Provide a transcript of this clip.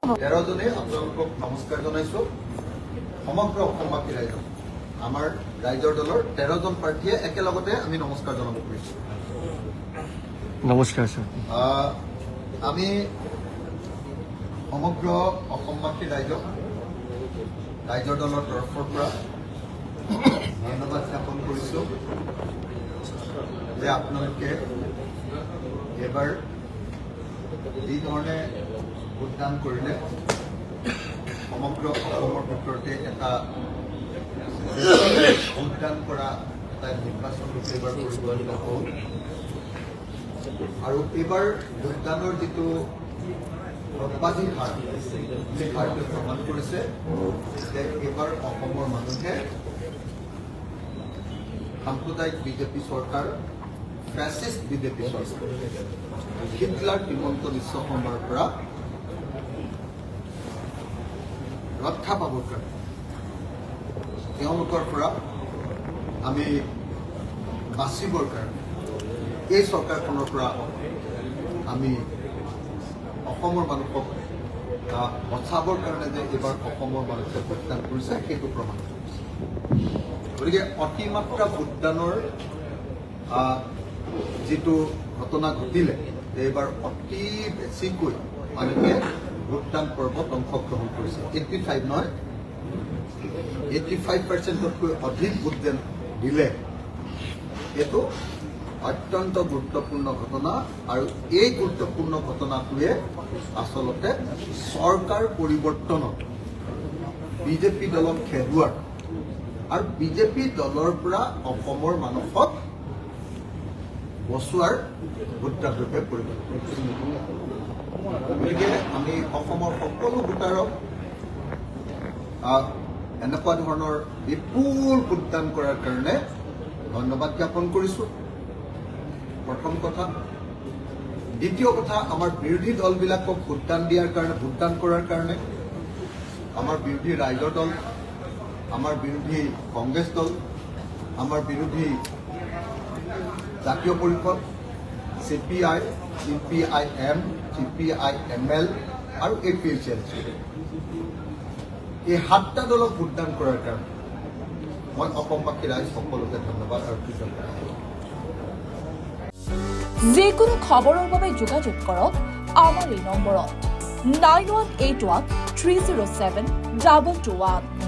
13জনে আপোনালোকক নমস্কাৰ জনাইছোঁ। সমগ্ৰ অসমবাসী ৰাইজক আমাৰ ৰাইজৰ দলৰ 13জন প্ৰাৰ্থীয়ে একেলগতে আমি নমস্কাৰ জনাব খুজিছোঁ। নমস্কাৰ স্যাৰ। আমি সমগ্ৰ অসমবাসী ৰাইজৰ দলৰ তৰফৰ পৰা ধন্যবাদ জ্ঞাপন কৰিছোঁ যে আপোনালোকে এইবাৰ যি ধৰণে ভোটদান কৰিলে সমগ্ৰ অসমৰ ভিতৰতে এটা ভোটদান কৰা এটা নিৰ্বাচন এইবাৰ পৰিগণিত হ'ল আৰু এইবাৰ ভোটদানৰ যিটো সৰ্বাধিক হাৰ সেই হাৰটোৱে প্ৰমাণ কৰিছে যে এইবাৰ অসমৰ মানুহে সাম্প্ৰদায়িক বিজেপি চৰকাৰ ফেচিষ্ট বিজেপি চৰকাৰ হিটলাৰ হিমন্ত বিশ্ব শৰ্মাৰ পৰা ৰক্ষা পাবৰ কাৰণে তেওঁলোকৰ পৰা আমি বাচিবৰ কাৰণে এই চৰকাৰখনৰ পৰা আমি অসমৰ মানুহক বচাবৰ কাৰণে যে এইবাৰ অসমৰ মানুহে ভোটদান কৰিছে সেইটো প্ৰমাণ কৰিছে। গতিকে অতিমাত্ৰা ভোটদানৰ যিটো ঘটনা ঘটিলে এইবাৰ অতি বেছিকৈ মানুহে ভোটদান পৰ্বত অংশগ্ৰহণ কৰিছে। 85 নহয় 85%তকৈ অধিক ভোট যেন দিলে এইটো অত্যন্ত গুৰুত্বপূৰ্ণ ঘটনা আৰু এই গুৰুত্বপূৰ্ণ ঘটনাটোৱে আচলতে চৰকাৰ পৰিৱৰ্তনত বিজেপি দলক খেদুৱাৰ আৰু বিজেপি দলৰ পৰা অসমৰ মানুহক বচোৱাৰ ভোটাৰৰূপে পৰিণত কৰিছে। গতিকে আমি অসমৰ সকলো ভোটাৰক এনেকুৱা ধৰণৰ বিপুল ভোটদান কৰাৰ কাৰণে ধন্যবাদ জ্ঞাপন কৰিছোঁ। প্ৰথম কথা। দ্বিতীয় কথা, আমাৰ বিৰোধী দলবিলাকক ভোটদান কৰাৰ কাৰণে আমাৰ বিৰোধী ৰাইজৰ দল, আমাৰ বিৰোধী কংগ্ৰেছ দল, আমাৰ বিৰোধী জাতীয় পৰিষদ, CPI, CPIM, CPIML আৰু APHLC এই 7টা দলক ভোটদান কৰাৰ কাৰণে মই অসমবাসী ৰাইজ সকলোকে ধন্যবাদ আৰু কৃতজ্ঞতা। যিকোনো খবৰৰ বাবে যোগাযোগ কৰক আমাৰ এই নম্বৰত 9181 307 2221।